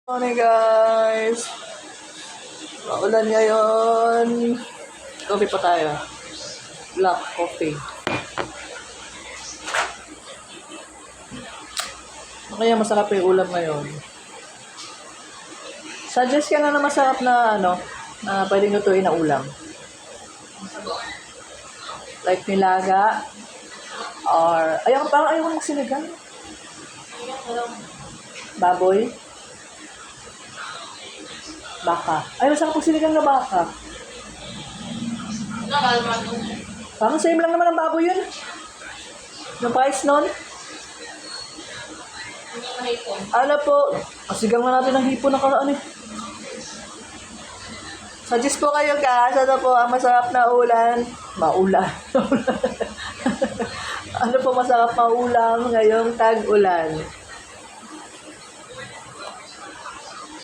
Morning guys! Maulan ngayon. Coffee pa tayo. Black coffee. Kaya masarap yung ulam ngayon. Suggest ka na masarap na na pwedeng lutuin na ulam. Like nilaga. Or, parang ayaw ko magsinigang. Baboy. Baka. Ay, masarap po sinigang na baka. Parang same lang naman ang baboy yun. Yung price nun. Ano po, asigang na natin ang hipon na karaan eh. Suggest po kayo guys, ano po ang masarap na ulan? Maulan. Ano po masarap na ulam ngayong tag-ulan?